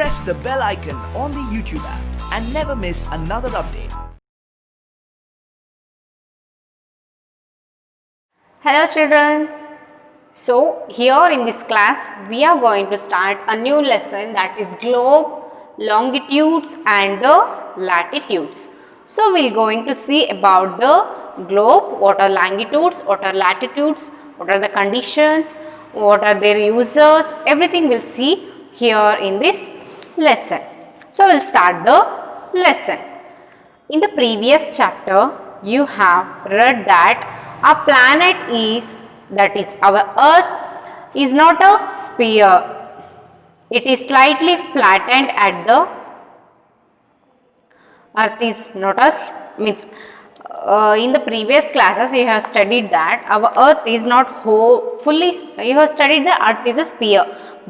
press the bell icon on the YouTube app and never miss another update. Hello children. So here in this class we are going to start a new lesson, that is globe, longitudes and the latitudes. So we are going to see about the globe, what are longitudes, what are latitudes, what are the conditions, what are their users, everything we will see here in this lesson. So we will start the lesson. In the previous chapter you have read that our planet is, that is our earth, is not a sphere. It is slightly flattened at the earth is not a means in the previous classes you have studied that our earth is not fully, you have studied the earth is a sphere,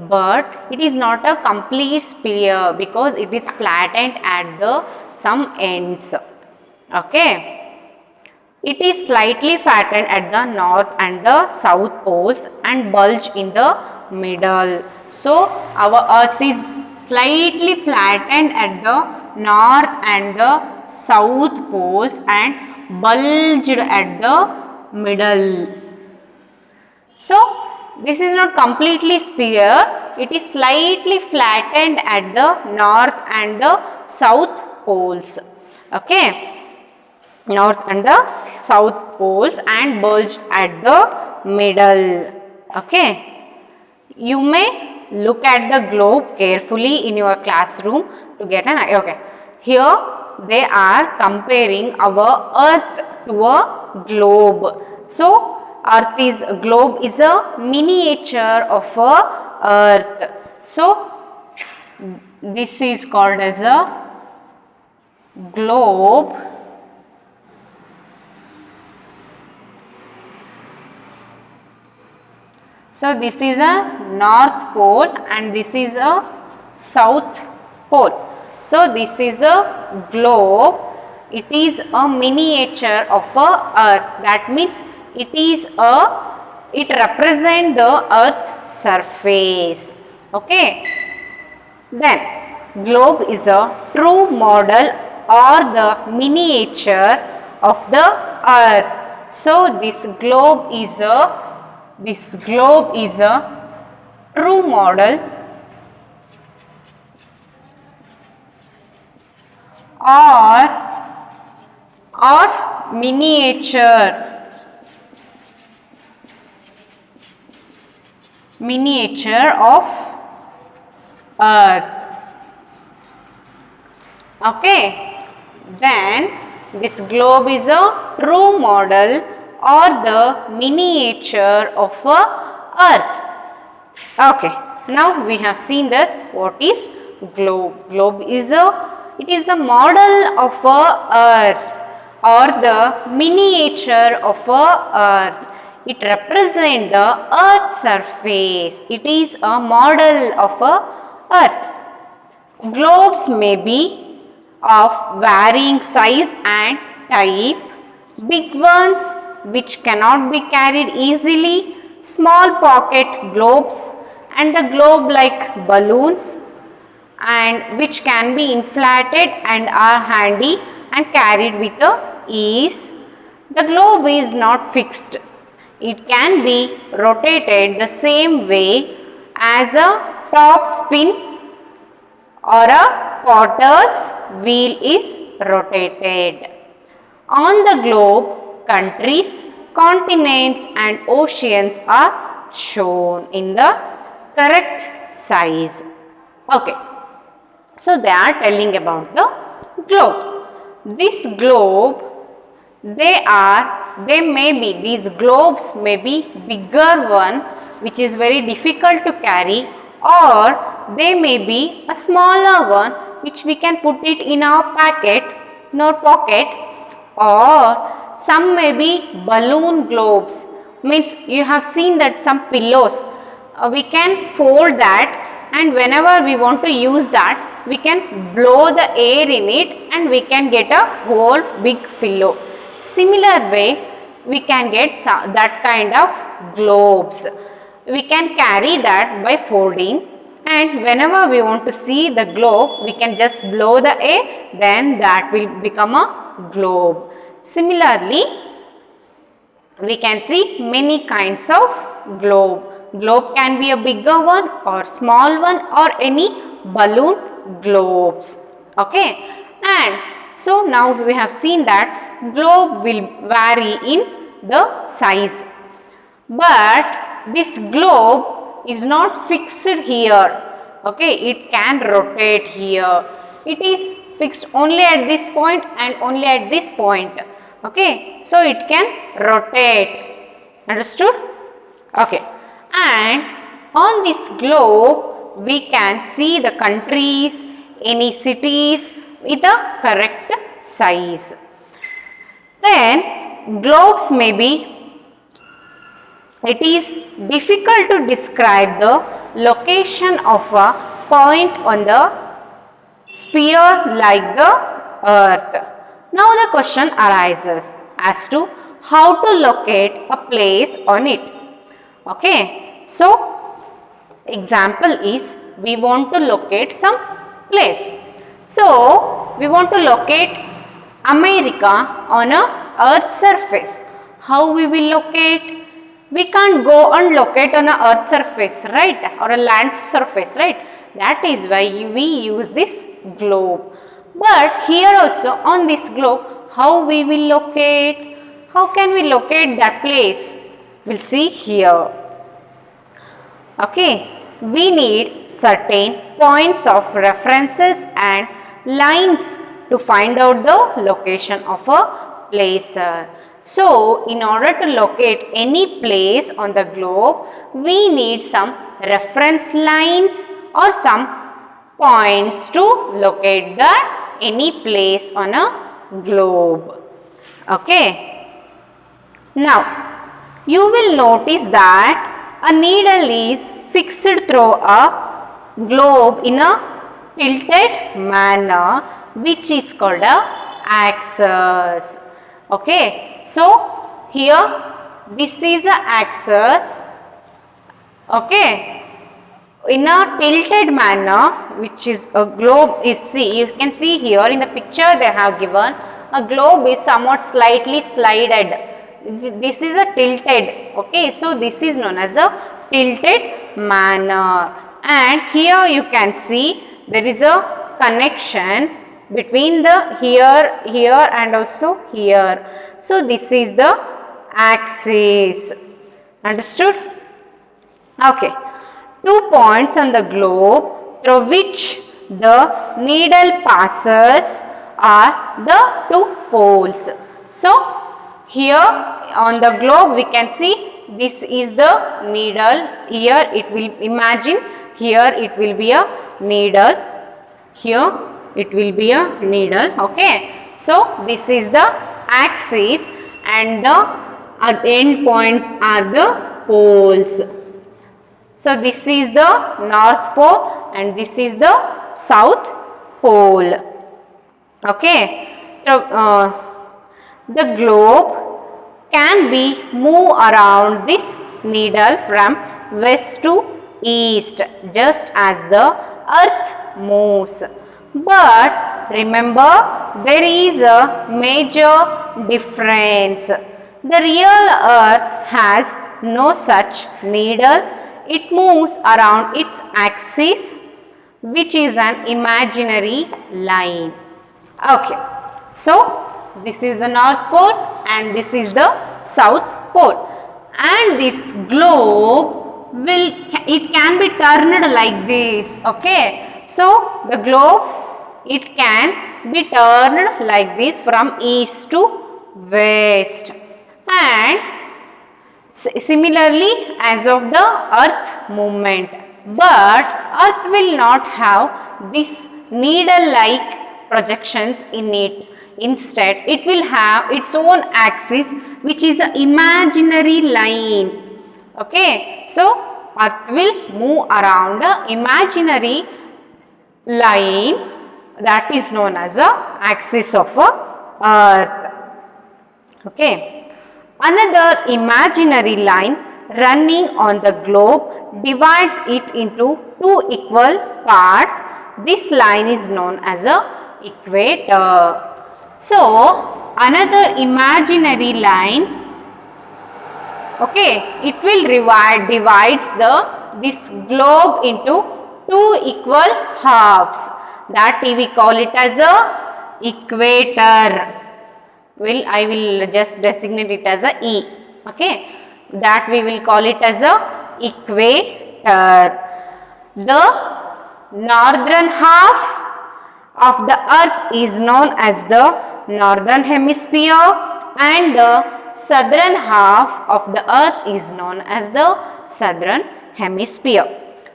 but it is not a complete sphere because it is flattened at the some ends. Okay. It is slightly flattened at the north and the south poles and bulge in the middle. So, our earth is slightly flattened at the north and the south poles and bulged at the middle. So, this is not completely sphere, it is slightly flattened at the north and the south poles. Okay. North and the south poles and bulged at the middle. Okay. You may look at the globe carefully in your classroom to get an idea. Okay. Here they are comparing our earth to a globe. So globe is a miniature of a earth. So this is called as a globe. So this is a north pole and this is a south pole. So this is a globe. It is a miniature of a earth. That means it represents the earth surface. Okay. Then globe is a true model or the miniature of the earth. So this globe is a true model or miniature of earth. Okay. Then this globe is a true model or the miniature of a earth. Okay. Now we have seen that what is globe. Globe is a model of a earth or the miniature of a earth. It represents the earth surface. It is a model of a earth. Globes may be of varying size and type. Big ones which cannot be carried easily, small pocket globes and the globe like balloons and which can be inflated and are handy and carried with ease. The globe is not fixed. It can be rotated the same way as a top spin or a potter's wheel is rotated. On the globe, countries, continents and oceans are shown in the correct size. Okay. So they are telling about the globe. This globe, these globes may be bigger one which is very difficult to carry, or they may be a smaller one which we can put it in our pocket, or some may be balloon globes, means you have seen that some pillows, we can fold that and whenever we want to use that we can blow the air in it and we can get a whole big pillow. Similar way we can get that kind of globes. We can carry that by folding and whenever we want to see the globe, we can just blow the air, then that will become a globe. Similarly, we can see many kinds of globe. Globe can be a bigger one or small one or any balloon globes. Okay, and so now we have seen that globe will vary in the size, but this globe is not fixed here. Okay, it can rotate here. It is fixed only at this point and only at this point. Okay, so it can rotate. Understood? Okay, and on this globe we can see the countries, any cities with a correct size. Then globes may be, it is difficult to describe the location of a point on the sphere like the earth. Now the question arises as to how to locate a place on it. Okay, so example is we want to locate some place. So we want to locate America on a earth surface. How we will locate? We can't go and locate on a earth surface, right, or a land surface, right? That is why we use this globe. But here also on this globe, how we will locate? How can we locate that place? We'll see here. Okay, we need certain points of references and lines to find out the location of a place. So, in order to locate any place on the globe, we need some reference lines or some points to locate the any place on a globe. Okay. Now, you will notice that a needle is fixed through a globe in a tilted manner, which is called a axis. Okay, so here this is a axis. Okay, in a tilted manner, which is a globe is, see, you can see here in the picture they have given a globe is somewhat slightly slided. This is a tilted. Okay, so this is known as a tilted manner, and here you can see there is a connection between the here and also here. So this is the axis. Understood? Okay. 2 points on the globe through which the needle passes are the 2 poles. So here on the globe we can see this is the needle. Here it will, imagine here it will be a needle. Here it will be a needle. Okay, so this is the axis and the end points are the poles. So this is the north pole and this is the south pole. Okay, so the globe can be moved around this needle from west to east just as the earth moves. But remember, there is a major difference. The real earth has no such needle. It moves around its axis, which is an imaginary line. Okay, so this is the north pole and this is the south pole, and this globe will, it can be turned like this. Okay, so the globe, it can be turned like this from east to west, and similarly as of the earth movement. But earth will not have this needle like projections in it. Instead, it will have its own axis, which is an imaginary line. Okay, so earth will move around the imaginary line that is known as the axis of earth. Okay, another imaginary line running on the globe divides it into two equal parts, this line is known as a equator. So, another imaginary line, okay, it will divides this globe into two equal halves, that we call it as a equator. I will just designate it as a E, okay, that we will call it as a equator. The northern half of the earth is known as the northern hemisphere, and the southern half of the earth is known as the southern hemisphere.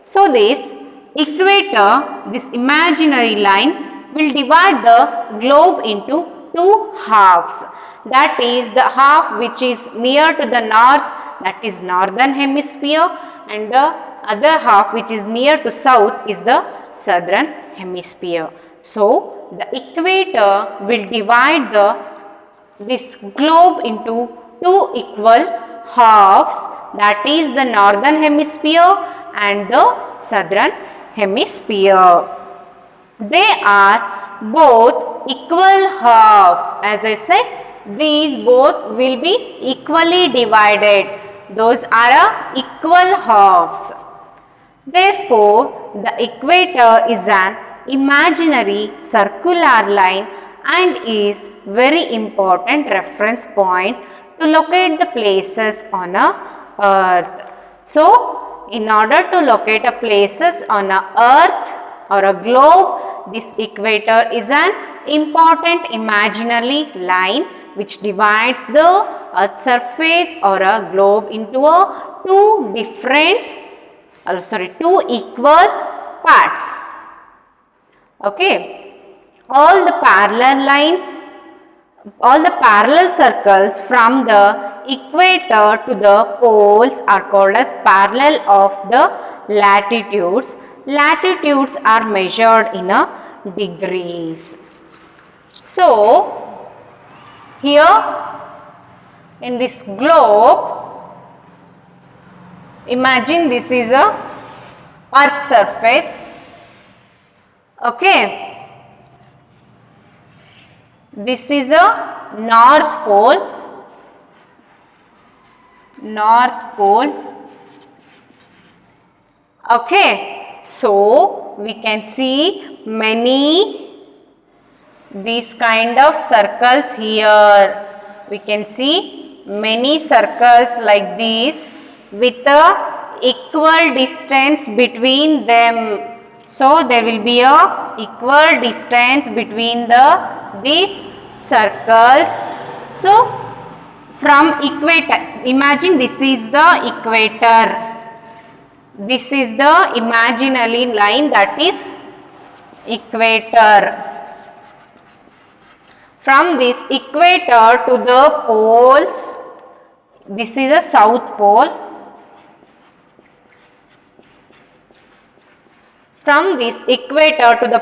So this equator, this imaginary line, will divide the globe into two halves. That is the half which is near to the north, that is northern hemisphere, and the other half which is near to south is the southern hemisphere. So the equator will divide this globe into two equal halves, that is the northern hemisphere and the southern hemisphere. They are both equal halves. As I said, these both will be equally divided. Those are equal halves. Therefore, the equator is an imaginary circular line and is very important reference point to locate the places on a earth. So, in order to locate a places on a earth or a globe, this equator is an important imaginary line which divides the earth's surface or a globe into two equal parts. Okay, all the parallel circles from the equator to the poles are called as parallel of the latitudes. Latitudes are measured in degrees. So, here in this globe, imagine this is a earth surface. Okay, this is a north pole. Okay, so we can see these kind of circles here. We can see many circles like these with a equal distance between them. So there will be a equal distance between these circles. So from equator, imagine this is the equator. This is the imaginary line, that is equator. From this equator to the poles, this is a south pole. From this equator to the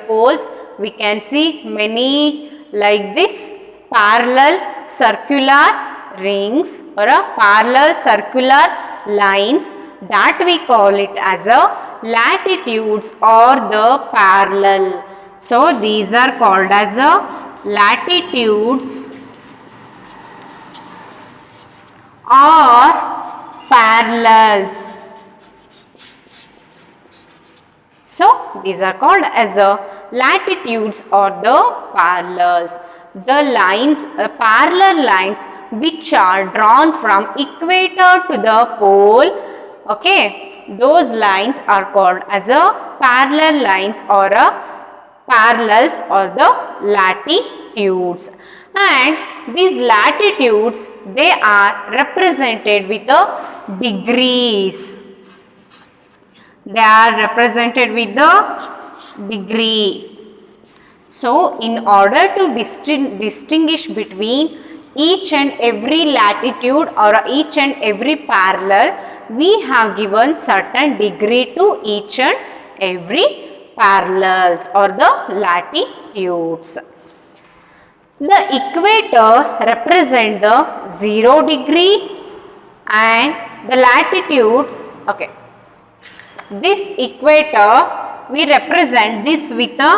poles, we can see many like this parallel circular rings or a parallel circular lines, that we call it as a latitudes or the parallel. So these are called as a latitudes or parallels. So these are called as latitudes or the parallels. The lines, parallel lines which are drawn from equator to the pole, okay, those lines are called as parallel lines or parallels or the latitudes. And these latitudes, they are represented with the degrees. They are represented with the degree. So, in order to distinguish between each and every latitude or each and every parallel, we have given certain degree to each and every parallels or the latitudes. The equator represents the 0 degree and the latitudes, okay. this equator, we represent this with a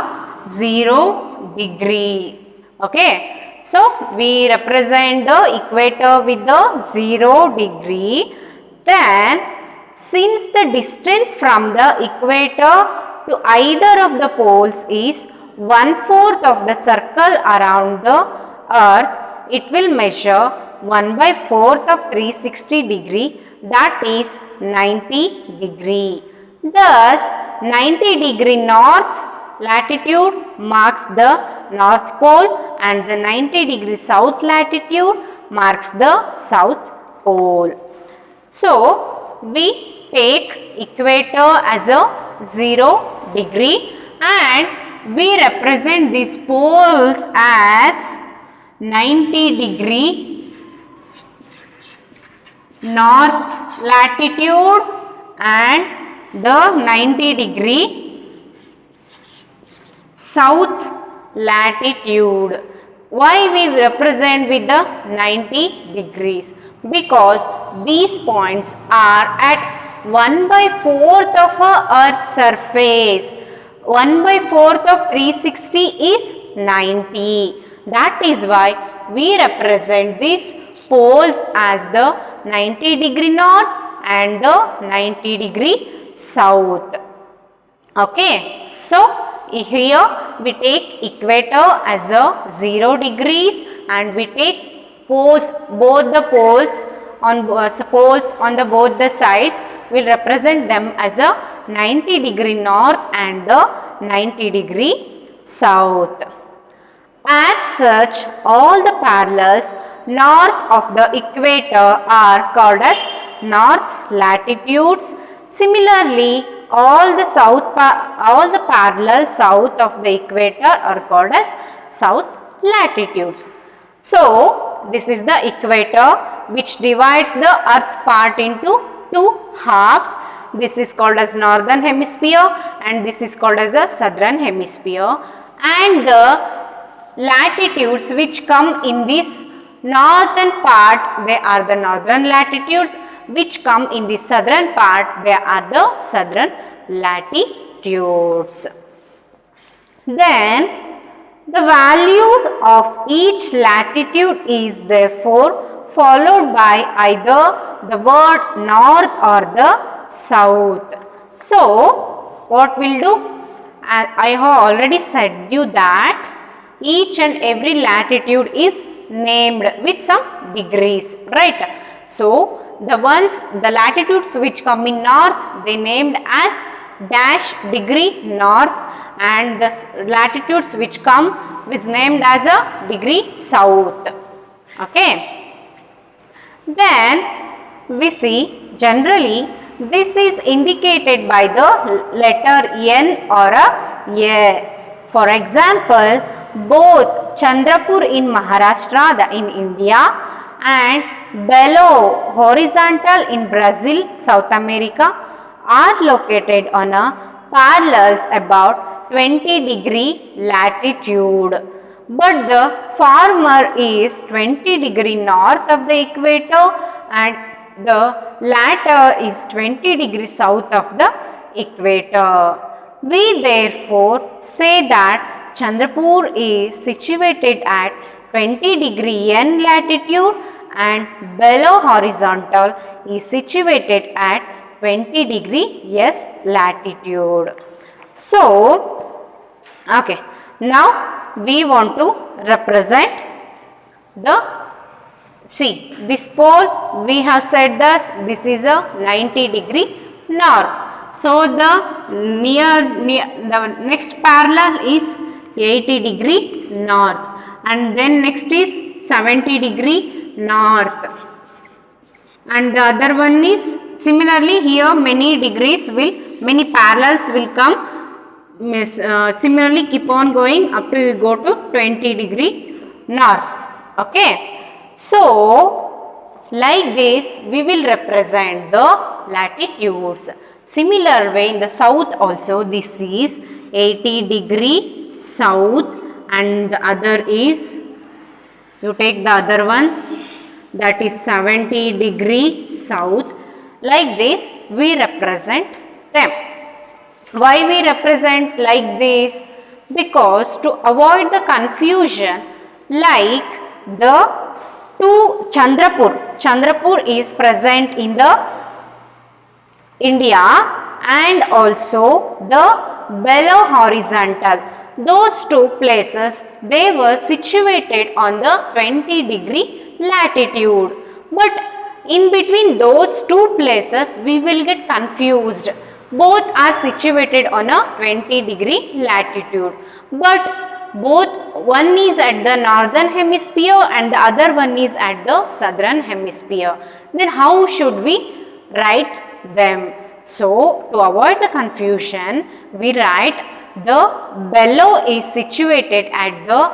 0 degree. Okay, so we represent the equator with the 0 degree. Then, since the distance from the equator to either of the poles is 1/4 of the circle around the earth, it will measure 1/4 of 360 degree, that is 90 degree. Thus, 90 degree north latitude marks the North Pole and the 90 degree south latitude marks the South Pole. So, we take equator as a 0 degree and we represent these poles as 90 degree north latitude and the 90 degree south latitude. Why we represent with the 90 degrees? Because these points are at 1/4 of a earth surface. 1/4 of 360 is 90. That is why we represent these poles as the 90 degree north and the 90 degree south. Okay. So, here we take equator as a 0 degrees and we take poles, both the poles on the both the sides, will represent them as a 90 degree north and the 90 degree south. As such, all the parallels north of the equator are called as north latitudes. Similarly, all the parallels south of the equator are called as south latitudes. So, this is the equator which divides the earth part into two halves. This is called as northern hemisphere and this is called as a southern hemisphere, and the latitudes which come in this northern part, they are the northern latitudes, which come in the southern part, they are the southern latitudes. Then, the value of each latitude is therefore followed by either the word north or the south. So, what we'll do? I have already said you that each and every latitude is named with some degrees, right? So, the latitudes which come in north, they named as dash degree north, and the latitudes which come is named as a degree south. Okay. Then we see generally this is indicated by the letter N or a S. For example, both Chandrapur in Maharashtra in India and Belo Horizontal in Brazil, South America, are located on a parallels about 20 degree latitude, but the former is 20 degree north of the equator and the latter is 20 degree south of the equator. We therefore say that Chandrapur is situated at 20 degree N latitude and Belo Horizontal is situated at 20 degree S latitude. So, okay, now we want to represent the, see this pole, we have said that this is a 90 degree north. So, the next parallel is 80 degree north and then next is 70 degree north and the other one is similarly here many parallels will come, similarly keep on going up to you go to 20 degree north. Okay. So, like this we will represent the latitudes. Similar way in the south also, this is 80 degree south and the other is, you take the other one, that is 70 degree south. Like this we represent them. Why we represent like this? Because to avoid the confusion, like the two Chandrapur is present in the India, and also the Belo horizontal. Those two places, they were situated on the 20-degree latitude. But in between those two places, we will get confused. Both are situated on a 20-degree latitude. But one is at the northern hemisphere and the other one is at the southern hemisphere. Then how should we write them? So, to avoid the confusion, we write the Belo is situated at the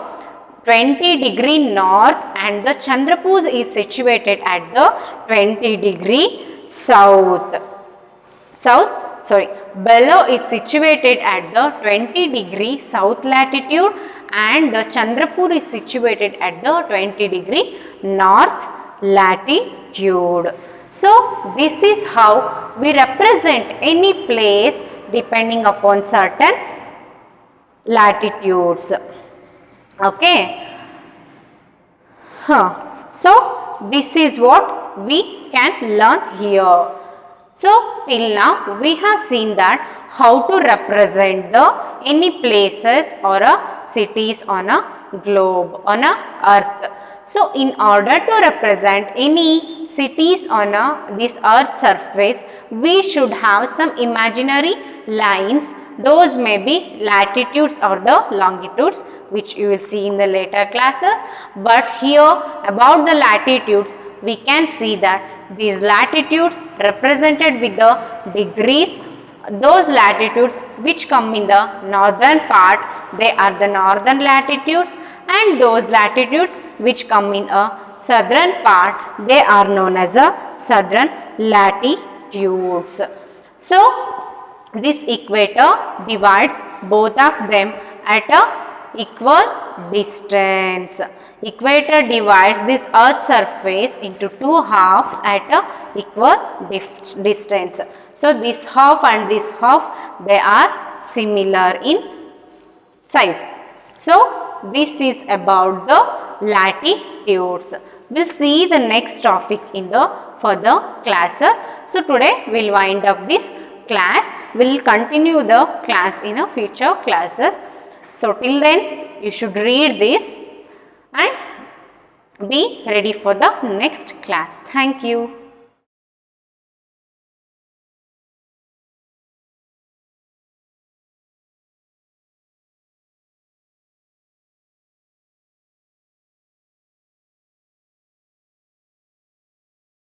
20-degree north and the Chandrapur is situated at the 20-degree south. Belo is situated at the 20-degree south latitude and the Chandrapur is situated at the 20-degree north latitude. So, this is how we represent any place depending upon certain latitudes. Okay. So, this is what we can learn here. So, till now we have seen that how to represent the any places or cities on a globe, on a earth. So, in order to represent any cities on this earth surface, we should have some imaginary lines. Those may be latitudes or the longitudes, which you will see in the later classes. But here about the latitudes, we can see that these latitudes represented with the degrees, those latitudes which come in the northern part, they are the northern latitudes, and those latitudes which come in a southern part, they are known as a southern latitudes. So, this equator divides both of them at a equal distance. Equator divides this earth surface into two halves at a equal distance. So, this half and this half, they are similar in size. So, this is about the latitudes. We will see the next topic in the further classes. So, today we will wind up this class. We will continue the class in a future classes. So, till then you should read this and be ready for the next class. Thank you.